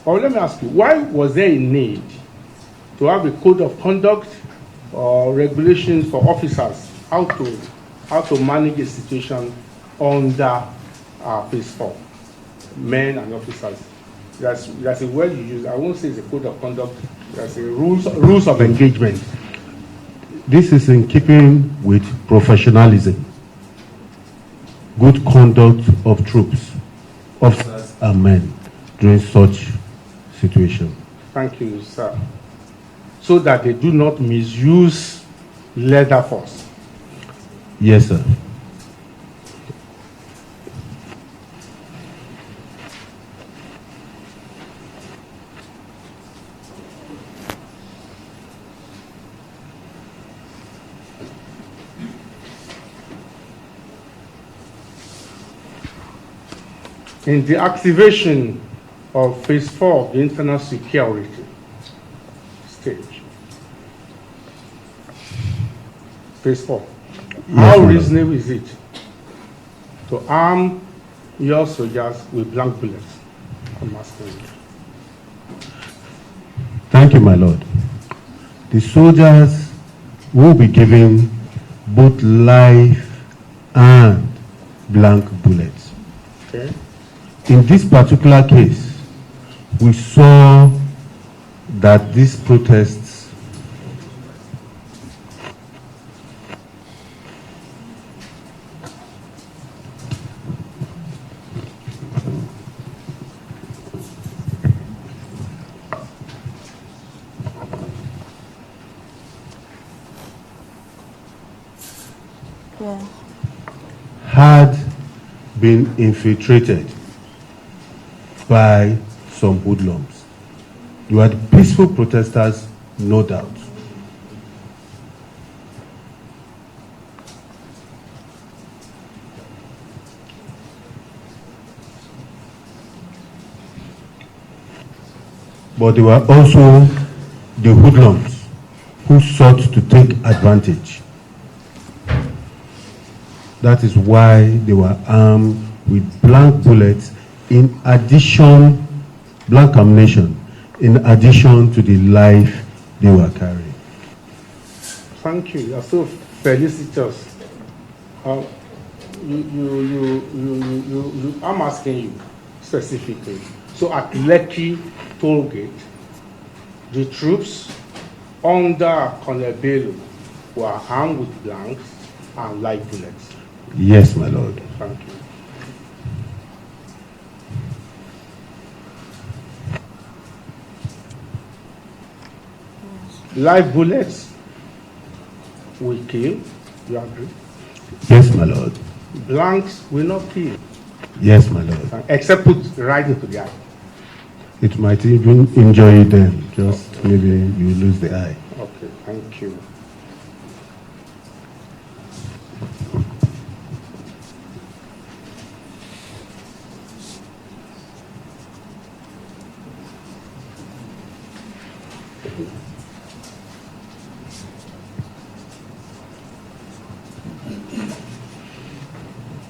or let me ask you, why was there a need to have a code of conduct or regulations for officers how to manage a situation under phase 4, men and officers? That's a word you use. I won't say it's a code of conduct. That's a rules of engagement. This is in keeping with professionalism, good conduct of troops, officers and men during such situation. Thank you, sir. So that they do not misuse leather force. Yes, sir. In the activation of phase 4 of the internal security stage, phase 4, how reasonable is it to arm your soldiers with blank bullets? I'm asking you. Thank you, my lord. The soldiers will be given both live and blank bullets. Okay. In this particular case, we saw that these protests Yeah. had been infiltrated by some hoodlums. You had peaceful protesters, no doubt. But there were also the hoodlums who sought to take advantage. That is why they were armed with blank bullets in addition, blank ammunition, in addition to the life they were carrying. Thank you. You're so felicitous. I'm asking you specifically. So at Lekki Tollgate, the troops under Colonel Bello were armed with blanks and live bullets. Yes, my lord. Thank you. Live bullets will kill, you agree? Yes, my lord. Blanks will not kill, Yes, my lord. except put right into the eye. It might even injure you then, just maybe you lose the eye. Okay, thank you.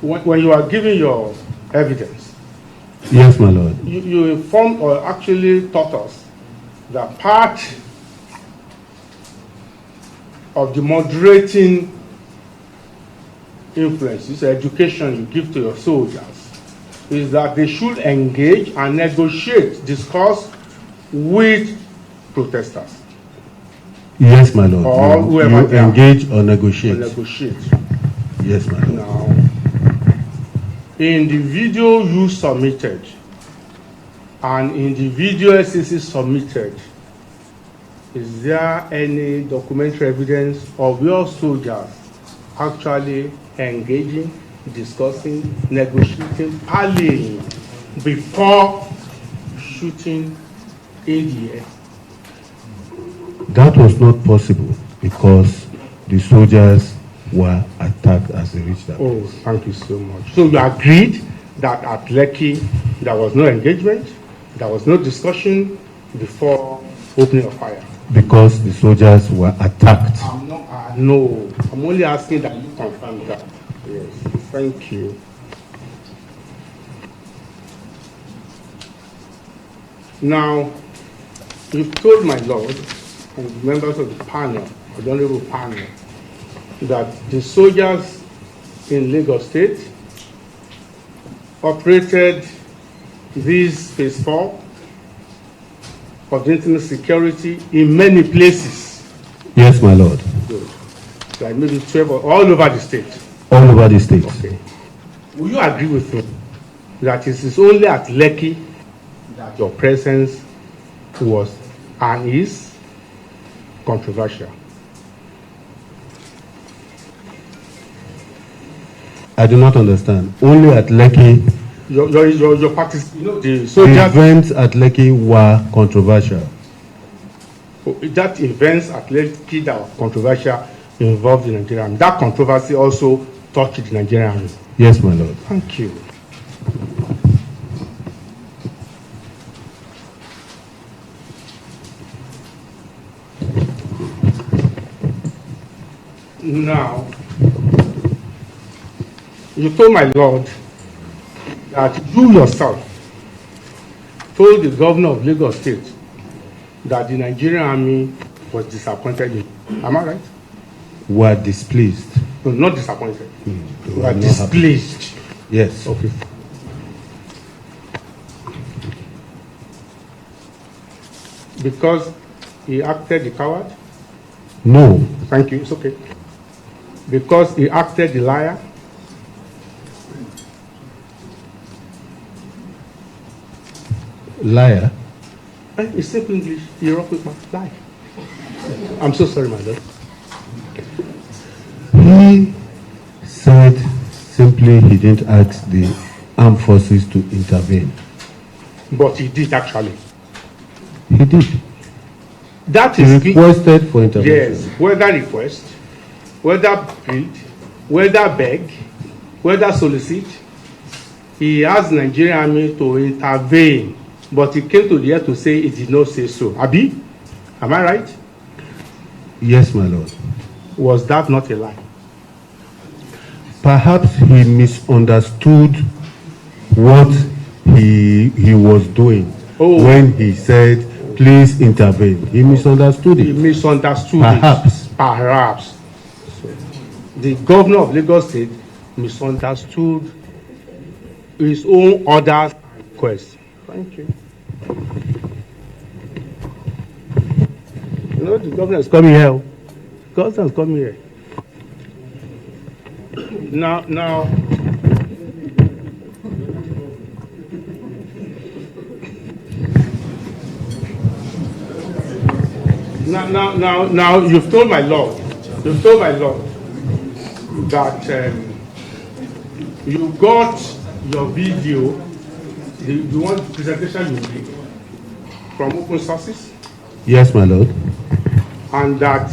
When you are giving your evidence, Yes, my lord. you informed or actually taught us that part of the moderating influences, education you give to your soldiers, is that they should engage and negotiate, discuss with protesters. Yes, my lord. Or You whoever they are. engage or negotiate. Negotiate. Yes, my lord. Now, in the video you submitted and in the video SCC submitted, is there any documentary evidence of your soldiers actually engaging, discussing, negotiating, parleying before shooting in the air? That was not possible because the soldiers were attacked as they reached that Oh, place. thank you so much. So you agreed that at Lekki there was no engagement, there was no discussion before opening of fire? Because the soldiers were attacked. No, I'm only asking that you confirm that. Yes, thank you. Now, you've told my lord and members of the panel, the honorable panel, that the soldiers in Lagos State operated this phase 4 of the internal security in many places. Yes, my lord. Good. Like maybe 12 or all over the state. All over the state. Okay. Will you agree with me that it is only at Lekki that your presence was and is controversial? I do not understand. Only at Lekki, Your parties, you know, the the soldiers, events at Lekki were controversial. that events at Lekki that were controversial involved the Nigerian Army. That controversy also touched the Nigerian Army. Yes, my lord. Thank you. Now, you told my lord that you yourself told the governor of Lagos State that the Nigerian Army was disappointed in you. Am I right? Were displeased. No, not disappointed. They You were are not displeased. happy. Yes. Okay. Because he acted the coward? No. Thank you, it's okay. Because he acted the liar? Liar. It's simple English. You're up with my lie. I'm so sorry, my lord. He said simply he didn't ask the armed forces to intervene. But he did actually. He did. That He is requested for intervention. yes, whether request, whether plead, whether beg, whether solicit, he asked Nigerian Army to intervene, but he came to the air to say he did not say so. Abi, am I right? Yes, my lord. Was that not a lie? Perhaps he misunderstood what he was doing when he said, please intervene. He misunderstood it. He misunderstood Perhaps. it. Perhaps. So, the governor of Lagos State misunderstood his own orders and requests. Thank you. You know, the governor is coming here. The governor is coming here. Now, you've told my lord that you got your video, the one presentation you made from open sources. Yes, my lord. And that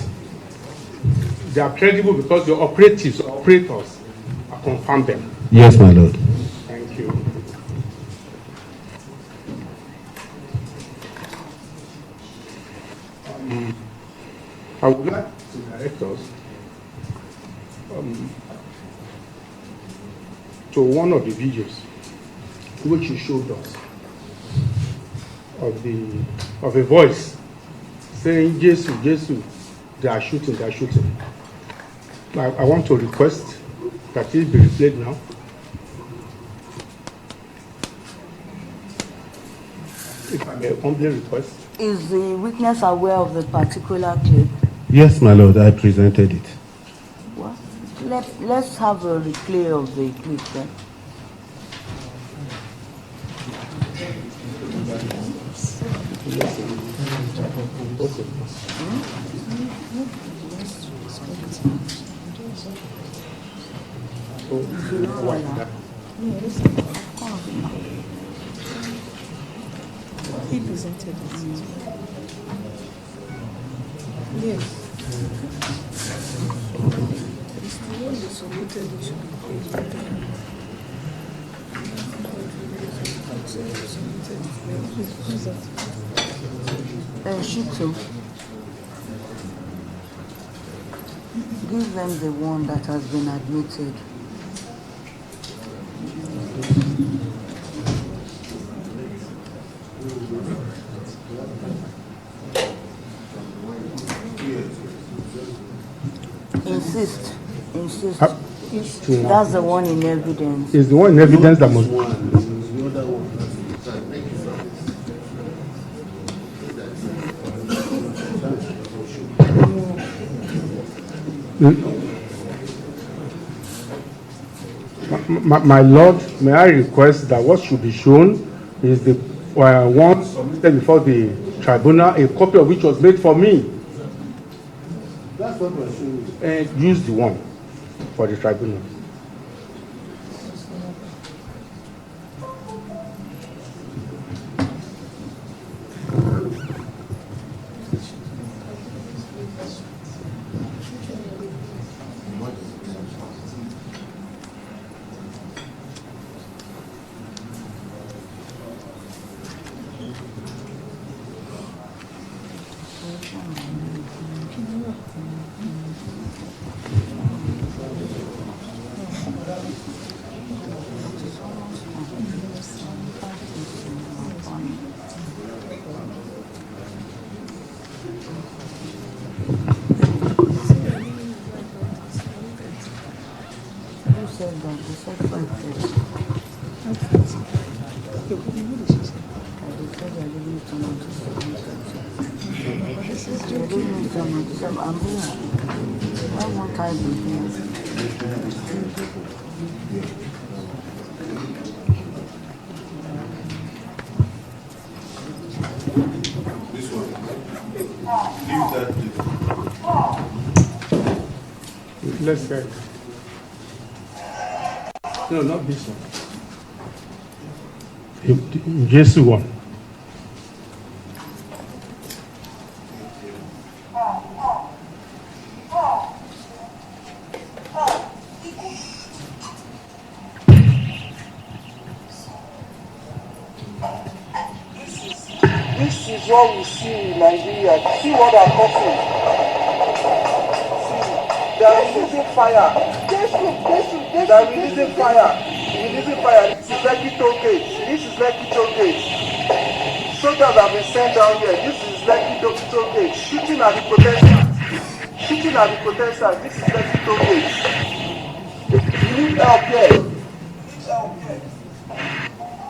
they are credible because your operators are confirmed them. Yes, my lord. Thank you. I would like to direct us to one of the videos which you showed us of a voice saying, Jesus, Jesus, they are shooting. I want to request that it be replayed now. If I may humbly request. Is the witness aware of the particular clip? Yes, my lord, I presented it. Well, let's have a replay of the clip then. He presented it. Yes. It's the one you submitted, it should be She too. Give them the one that has been admitted. Insist. That's the one in evidence. Is the one in evidence that must. My lord, may I request that what should be shown is the one submitted before the tribunal, a copy of which was made for me. That's what we're showing. And use the one for the tribunal. Let's go. No, not this one. Jesus one. This is what we see in Nigeria. See what are happening. They are releasing fire. They are releasing fire. Releasing fire. This is Lekki Tollgate. This is Lekki Tollgate. Soldiers have been sent down here. This is Lekki Tollgate. Shooting at the protesters. Shooting at the protesters. This is Lekki Tollgate. We need help here. We need help here.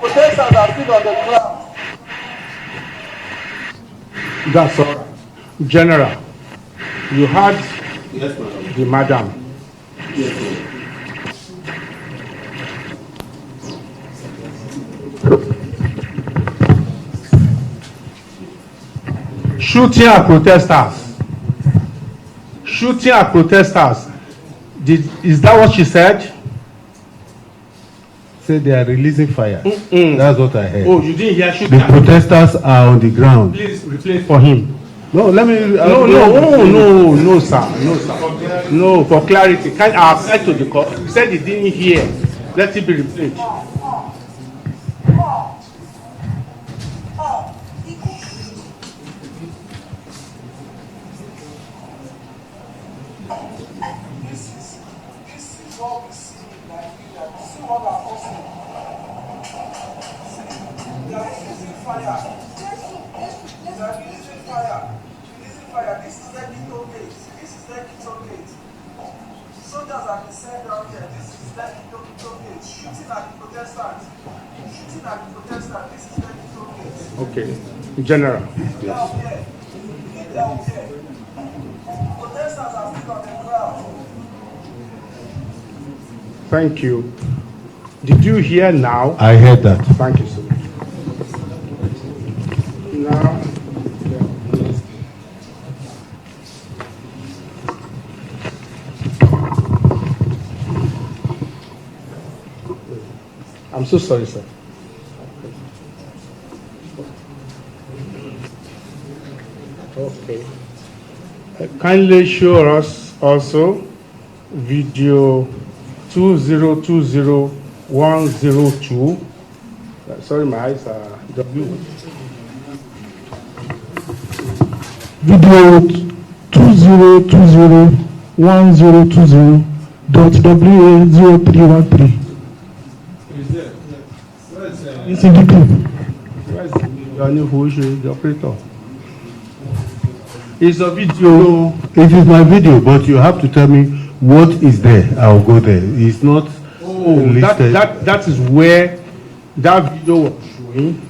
Protesters are still on the ground. That's all right. General, you heard Yes, madam. the madam. Yes, madam. Shooting at protesters. Shooting at protesters. Is that what she said? Say they are releasing fire. That's what I heard. Oh, you didn't hear shooting The at protesters are on the ground. Please replace for him. No, let me. No, sir. No, for clarity. Can I apply to the court? He said he didn't hear. Let it be replayed. This is Lekki Tollgate. This is Lekki Tollgate. Soldiers have been sent down here. This is Lekki Tollgate. Shooting at the protesters. Shooting at the protesters. This is Lekki Tollgate. Okay. General. Yes. We need help here. Protesters are still on the ground. Thank you. Did you hear now? I heard that. Thank you so much. Now, I'm so sorry, sir. Okay. Kindly show us also video 2020102. Sorry, my eyes are W. Video 20201020.WA0313. It's in the clip. Where's the operator? It's a video. It is my video, but you have to tell me what is there. I'll go there. It's not listed. That is where that video was showing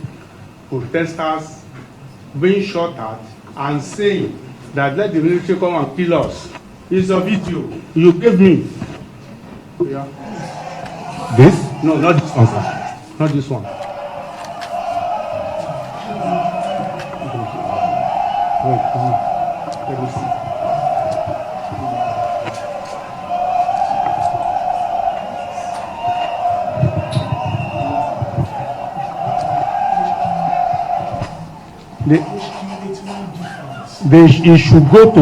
protesters being shot at and saying that let the military come and kill us. It's a video you gave me. Yeah. This? No, not this one, sir. Not this one. Wait, let me see. It should go to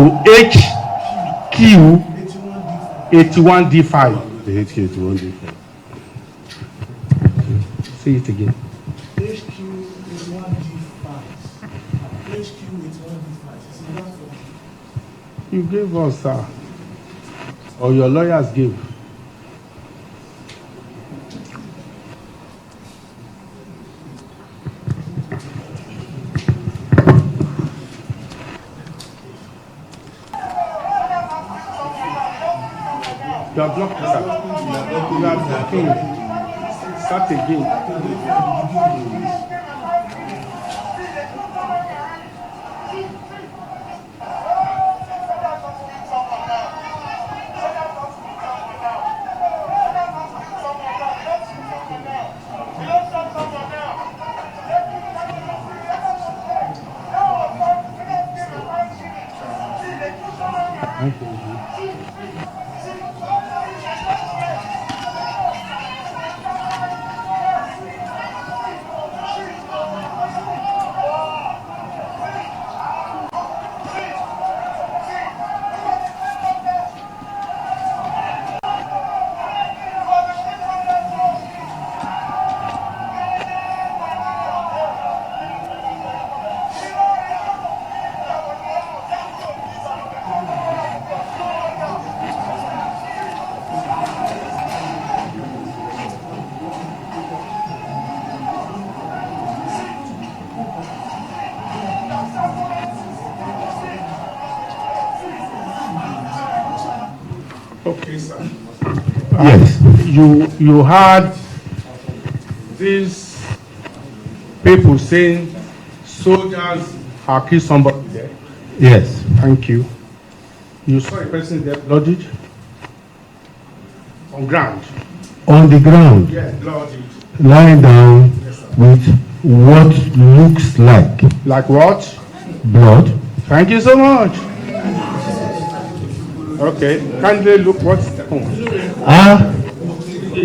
HQ81D5. The HQ81D5. Say it again. HQ81D5. HQ81D5. You gave us, sir. Or your lawyers gave. You are blocked, sir. You are blocking. Start again. Okay, sir. Yes. You had these people saying soldiers have killed somebody there. Yes. Thank you. You saw a person there bloodied on ground. On the ground, Yes, bloodied. lying down with what looks like Like what? blood. Thank you so much. Okay, kindly look what's the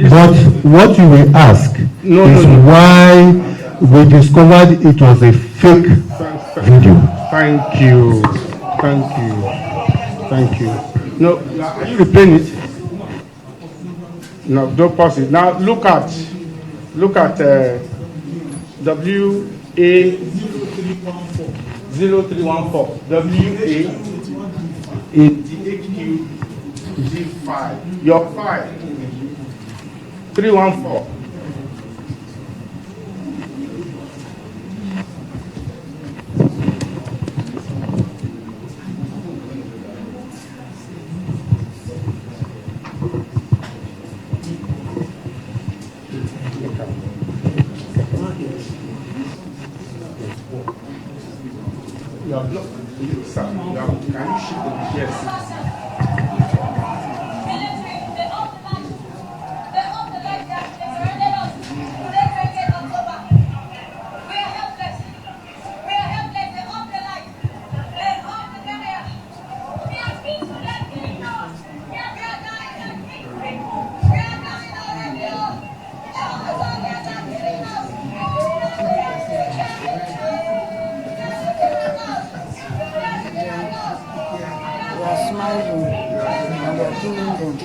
But what you will ask is why we discovered it was a fake video. Thank you. Thank you. Thank you. No, are you replaying it? No, don't pause it. Now look at WA 0314. WA in the HQ G5. Your 5. 314. Sir, can you shift the yes? They are smiling and they are killing them.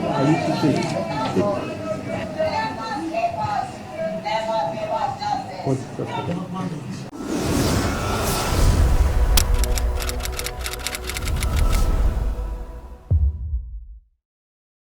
Are you sitting? What's the